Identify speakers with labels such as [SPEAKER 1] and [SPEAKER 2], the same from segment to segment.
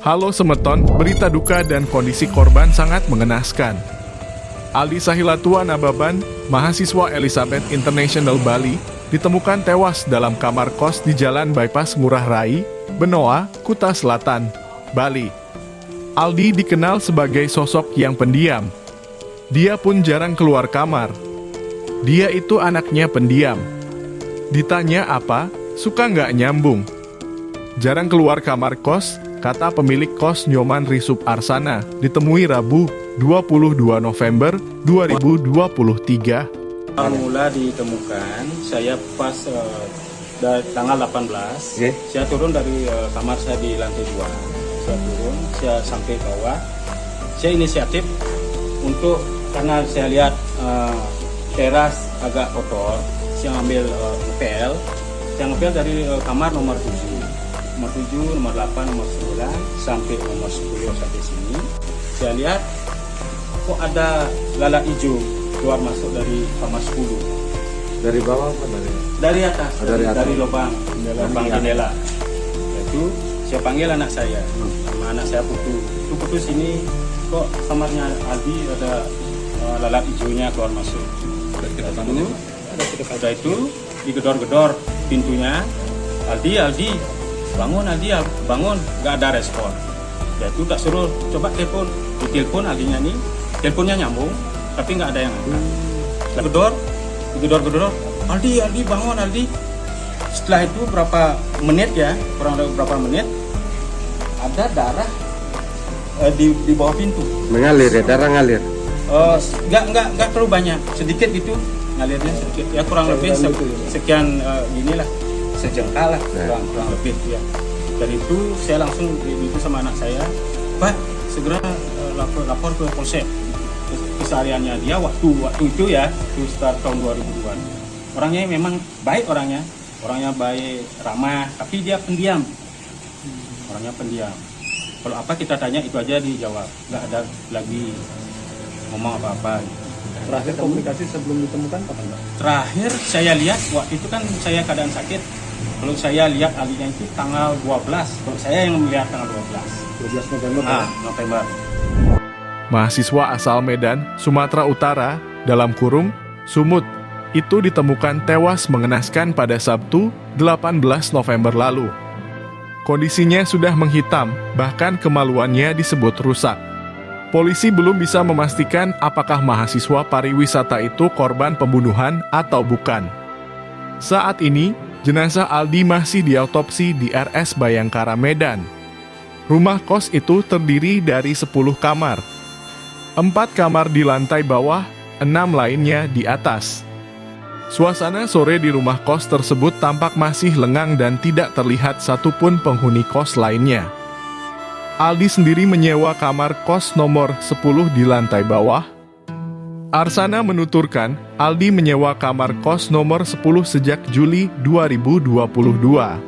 [SPEAKER 1] Halo Semeton, berita duka dan kondisi korban sangat mengenaskan. Aldi Sahilatua Nababan, mahasiswa Elizabeth International Bali, ditemukan tewas dalam kamar kos di Jalan Bypass Ngurah Rai, Benoa, Kuta Selatan, Bali. Aldi dikenal sebagai sosok yang pendiam. Dia pun jarang keluar kamar. Dia itu anaknya pendiam. Ditanya apa, suka nggak nyambung. Jarang keluar kamar kos, kata pemilik kos Nyoman Risup Arsana, ditemui Rabu, 22 November 2023.
[SPEAKER 2] Mula ditemukan, saya pas tanggal 18, saya turun dari kamar saya di lantai 2. Saya turun, saya sampai bawah. Saya inisiatif untuk, karena saya lihat teras agak kotor, saya ambil ngepel. Saya ngepel dari kamar nomor 7. Nomor 7, nomor 8, nomor 9, sampai nomor 10 sampai sini. Saya lihat, kok ada lalat hijau keluar masuk dari kamar 10.
[SPEAKER 3] Dari bawah apa
[SPEAKER 2] Dari atas, dari lubang
[SPEAKER 3] jendela.
[SPEAKER 2] jendela. Itu saya panggil anak saya, sama anak saya Putu sini, kok kamarnya Aldi ada lalat hijaunya keluar masuk. Ada itu digedor-gedor pintunya, Aldi, bangun Aldi, bangun, nggak ada respon. Ya itu tak suruh coba ditelepon Aldinya nih, teleponnya nyambung, tapi nggak ada yang angkat. Digedor, Aldi bangun Aldi. Setelah itu berapa menit ya, kurang lebih berapa menit, ada darah di bawah pintu.
[SPEAKER 3] Mengalir ya, darah ngalir.
[SPEAKER 2] Nggak terlalu banyak, sedikit gitu ngalirnya sedikit. Ya kurang lebih sekian inilah, sejengkal lah kurang lebih ya. Dari itu saya langsung itu sama anak saya, Pak segera lapor ke polsek. Kesehariannya dia waktu itu ya, itu sekitar tahun 2000-an. Orangnya memang baik, orangnya baik, ramah, tapi dia pendiam. Orangnya pendiam. Kalau apa kita tanya itu aja dijawab, nggak ada lagi ngomong apa-apa.
[SPEAKER 4] Terakhir komunikasi sebelum ditemukan kapan, Pak?
[SPEAKER 2] Terakhir saya lihat waktu itu kan saya keadaan sakit. Kalau saya lihat alinya itu tanggal 12. Kalau saya yang melihat tanggal 12
[SPEAKER 4] November.
[SPEAKER 2] November.
[SPEAKER 1] Mahasiswa asal Medan, Sumatera Utara, dalam kurung, Sumut, itu ditemukan tewas mengenaskan pada Sabtu, 18 November lalu. Kondisinya sudah menghitam, bahkan kemaluannya disebut rusak. Polisi belum bisa memastikan apakah mahasiswa pariwisata itu korban pembunuhan atau bukan. Saat ini, jenazah Aldi masih diautopsi di RS Bayangkara Medan. Rumah kos itu terdiri dari 10 kamar. 4 kamar di lantai bawah, 6 lainnya di atas. Suasana sore di rumah kos tersebut tampak masih lengang dan tidak terlihat satupun penghuni kos lainnya. Aldi sendiri menyewa kamar kos nomor 10 di lantai bawah. Arsana menuturkan, Aldi menyewa kamar kos nomor 10 sejak Juli 2022.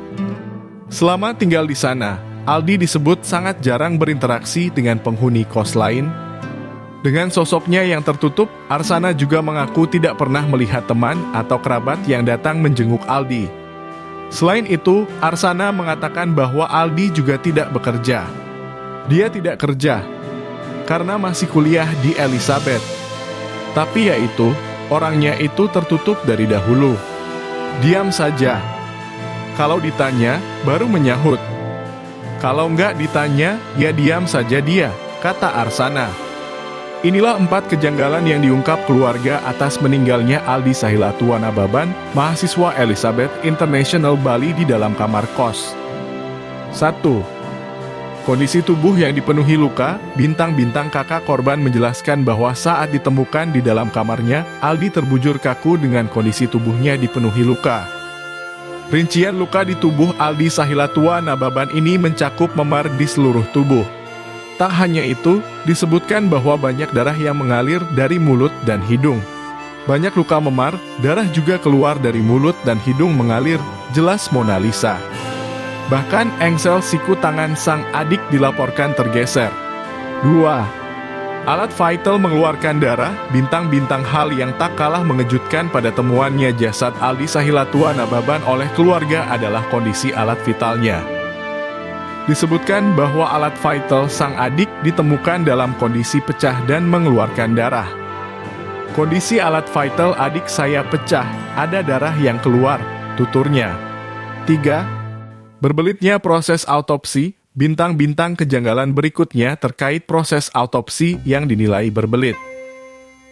[SPEAKER 1] Selama tinggal di sana, Aldi disebut sangat jarang berinteraksi dengan penghuni kos lain. Dengan sosoknya yang tertutup, Arsana juga mengaku tidak pernah melihat teman atau kerabat yang datang menjenguk Aldi. Selain itu, Arsana mengatakan bahwa Aldi juga tidak bekerja. Dia tidak kerja karena masih kuliah di Elizabeth. Tapi yaitu, orangnya itu tertutup dari dahulu. Diam saja. Kalau ditanya, baru menyahut. Kalau nggak ditanya, ya diam saja dia, kata Arsana. Inilah 4 kejanggalan yang diungkap keluarga atas meninggalnya Aldi Sahilatua Nababan, mahasiswa Elizabeth International Bali di dalam kamar kos. 1. Kondisi tubuh yang dipenuhi luka. Bintang-bintang kakak korban menjelaskan bahwa saat ditemukan di dalam kamarnya, Aldi terbujur kaku dengan kondisi tubuhnya dipenuhi luka. Rincian luka di tubuh Aldi Sahilatua Nababan ini mencakup memar di seluruh tubuh. Tak hanya itu, disebutkan bahwa banyak darah yang mengalir dari mulut dan hidung. Banyak luka memar, darah juga keluar dari mulut dan hidung mengalir, jelas Mona Lisa. Bahkan engsel siku tangan sang adik dilaporkan tergeser. 2. Alat vital mengeluarkan darah, bintang-bintang hal yang tak kalah mengejutkan pada temuannya jasad Aldi Sahilatua Nababan oleh keluarga adalah kondisi alat vitalnya. Disebutkan bahwa alat vital sang adik ditemukan dalam kondisi pecah dan mengeluarkan darah. Kondisi alat vital adik saya pecah, ada darah yang keluar, tuturnya. 3. Berbelitnya proses autopsi, bintang-bintang kejanggalan berikutnya terkait proses autopsi yang dinilai berbelit.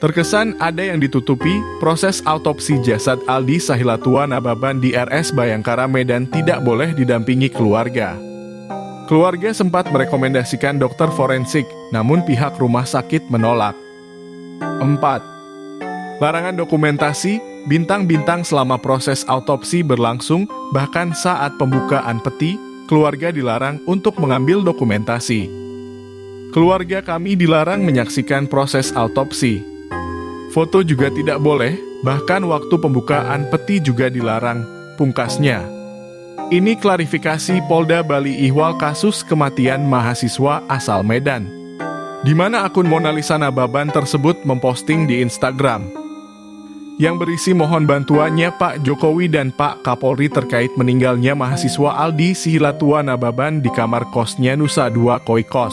[SPEAKER 1] Terkesan ada yang ditutupi, proses autopsi jasad Aldi Sahilatua Nababan di RS Bayangkara Medan tidak boleh didampingi keluarga. Keluarga sempat merekomendasikan dokter forensik, namun pihak rumah sakit menolak. 4. Larangan dokumentasi, bintang-bintang selama proses autopsi berlangsung, bahkan saat pembukaan peti, keluarga dilarang untuk mengambil dokumentasi. Keluarga kami dilarang menyaksikan proses autopsi. Foto juga tidak boleh, bahkan waktu pembukaan peti juga dilarang, pungkasnya. Ini klarifikasi Polda Bali ihwal kasus kematian mahasiswa asal Medan, di mana akun Mona Lisa Nababan tersebut memposting di Instagram, yang berisi mohon bantuannya Pak Jokowi dan Pak Kapolri terkait meninggalnya mahasiswa Aldi Sahilatua Nababan di kamar kosnya Nusa Dua Koi Kos,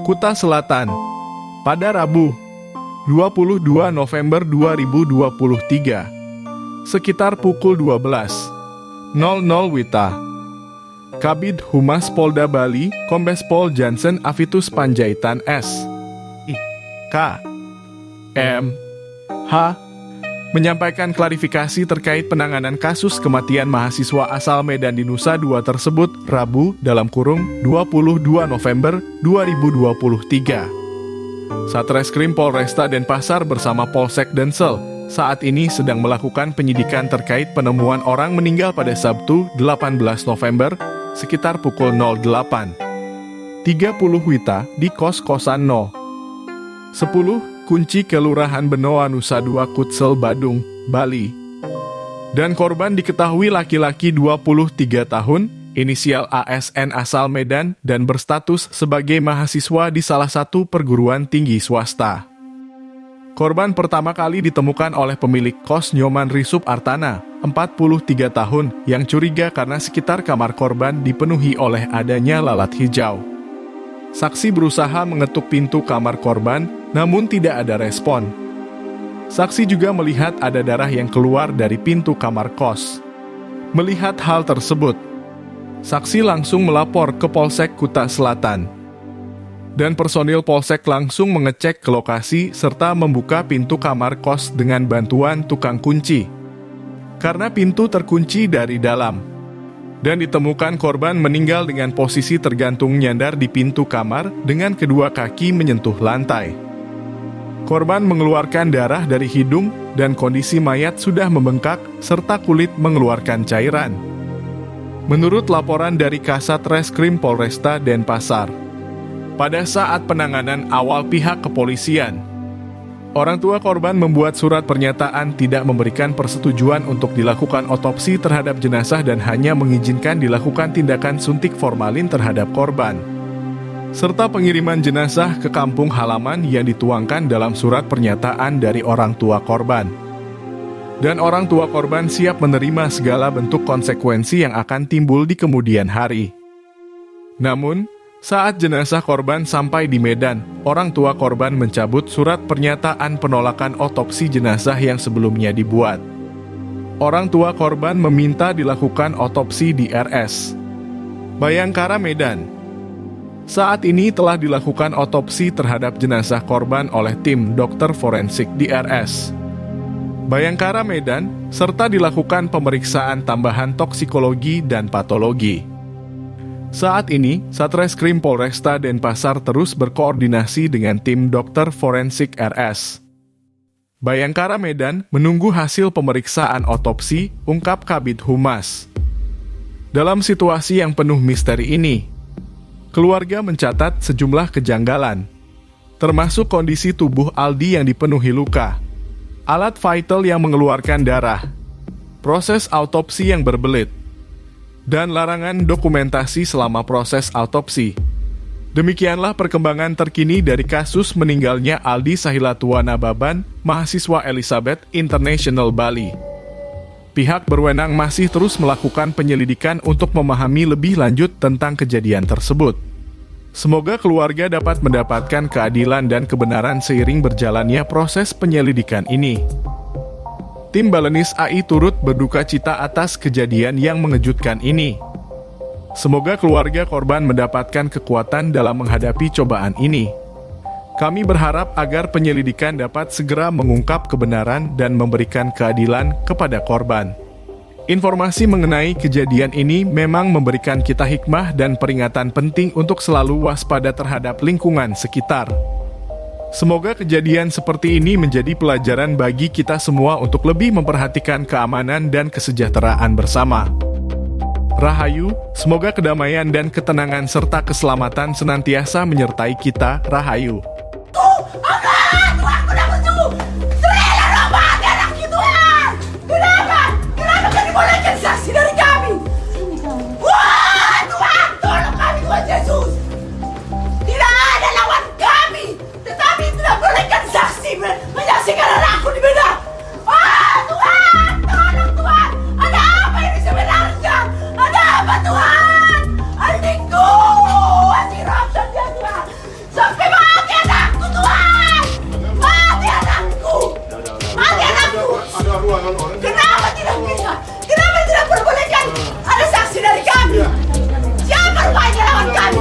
[SPEAKER 1] Kuta Selatan, pada Rabu, 22 November 2023, sekitar pukul 12.00 WITA. Kabid Humas Polda Bali, Kombes Pol Jansen Avitus Panjaitan S. K. M. H. menyampaikan klarifikasi terkait penanganan kasus kematian mahasiswa asal Medan di Nusa Dua tersebut Rabu (22 November 2023). Satreskrim Polresta Denpasar bersama Polsek Densel saat ini sedang melakukan penyidikan terkait penemuan orang meninggal pada Sabtu 18 November sekitar pukul 08.30 WITA di kos-kosan No. 10 Kunci Kelurahan Benoa Nusa Dua Kutsel Badung, Bali. Dan korban diketahui laki-laki 23 tahun, inisial ASN asal Medan dan berstatus sebagai mahasiswa di salah satu perguruan tinggi swasta. Korban pertama kali ditemukan oleh pemilik kos Nyoman Risup Artana, 43 tahun, yang curiga karena sekitar kamar korban dipenuhi oleh adanya lalat hijau. Saksi berusaha mengetuk pintu kamar korban, namun tidak ada respon. Saksi juga melihat ada darah yang keluar dari pintu kamar kos. Melihat hal tersebut, saksi langsung melapor ke Polsek Kuta Selatan. Dan personil Polsek langsung mengecek ke lokasi serta membuka pintu kamar kos dengan bantuan tukang kunci. Karena pintu terkunci dari dalam. Dan ditemukan korban meninggal dengan posisi tergantung nyandar di pintu kamar dengan kedua kaki menyentuh lantai. Korban mengeluarkan darah dari hidung dan kondisi mayat sudah membengkak serta kulit mengeluarkan cairan. Menurut laporan dari Kasat Reskrim Polresta Denpasar, pada saat penanganan awal pihak kepolisian, orang tua korban membuat surat pernyataan tidak memberikan persetujuan untuk dilakukan otopsi terhadap jenazah dan hanya mengizinkan dilakukan tindakan suntik formalin terhadap korban, serta pengiriman jenazah ke kampung halaman yang dituangkan dalam surat pernyataan dari orang tua korban. Dan orang tua korban siap menerima segala bentuk konsekuensi yang akan timbul di kemudian hari. Namun, saat jenazah korban sampai di Medan, orang tua korban mencabut surat pernyataan penolakan otopsi jenazah yang sebelumnya dibuat. Orang tua korban meminta dilakukan otopsi di RS Bayangkara Medan. Saat ini telah dilakukan otopsi terhadap jenazah korban oleh tim dokter forensik di RS Bayangkara Medan, serta dilakukan pemeriksaan tambahan toksikologi dan patologi. Saat ini, Satreskrim Polresta Denpasar terus berkoordinasi dengan tim dokter forensik RS Bayangkara Medan menunggu hasil pemeriksaan otopsi, ungkap Kabid Humas. Dalam situasi yang penuh misteri ini, keluarga mencatat sejumlah kejanggalan, termasuk kondisi tubuh Aldi yang dipenuhi luka, alat vital yang mengeluarkan darah, proses autopsi yang berbelit, dan larangan dokumentasi selama proses autopsi. Demikianlah perkembangan terkini dari kasus meninggalnya Aldi Sahilatua Nababan, mahasiswa Elizabeth International Bali. Pihak berwenang masih terus melakukan penyelidikan untuk memahami lebih lanjut tentang kejadian tersebut. Semoga keluarga dapat mendapatkan keadilan dan kebenaran seiring berjalannya proses penyelidikan ini. Tim Balenis AI turut berduka cita atas kejadian yang mengejutkan ini. Semoga keluarga korban mendapatkan kekuatan dalam menghadapi cobaan ini. Kami berharap agar penyelidikan dapat segera mengungkap kebenaran dan memberikan keadilan kepada korban. Informasi mengenai kejadian ini memang memberikan kita hikmah dan peringatan penting untuk selalu waspada terhadap lingkungan sekitar. Semoga kejadian seperti ini menjadi pelajaran bagi kita semua untuk lebih memperhatikan keamanan dan kesejahteraan bersama. Rahayu, semoga kedamaian dan ketenangan serta keselamatan senantiasa menyertai kita. Rahayu.
[SPEAKER 5] Saksi dari kami. Wah, Tuhan, tolong kami, Tuhan Yesus. Tidak ada lawan kami, tetapi tidak bolehkan saksi menyaksikan anakku di beda. Wah, Tuhan, tolong Tuhan. Ada apa ini sebenarnya? Ada apa Tuhan? Adikku, asiratan dia Tuhan. Sampai mati anakku Tuhan. Mati anakku. Mati anakku. Kenapa tidak bisa? Kenapa tidak perbolehkan ada saksi dari kami? Siapa rupanya lawan kami?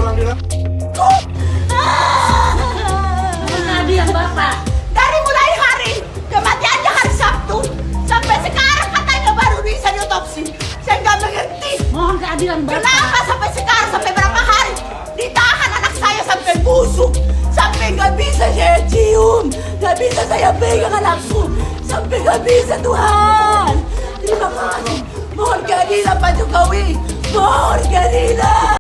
[SPEAKER 5] Keadilan Bapak. Dari mulai hari kematiannya hari Sabtu sampai sekarang katanya baru bisa diotopsi. Saya nggak mengerti.
[SPEAKER 6] Mohon keadilan Bapak.
[SPEAKER 5] Kenapa sampai sekarang, sampai berapa hari ditahan anak saya sampai busuk, sampai nggak bisa saya cium, nggak bisa saya pegang anakku, sampai nggak bisa Tuhan. Terima kasih. Mohon keadilan Pak Jokowi. Mohon keadilan.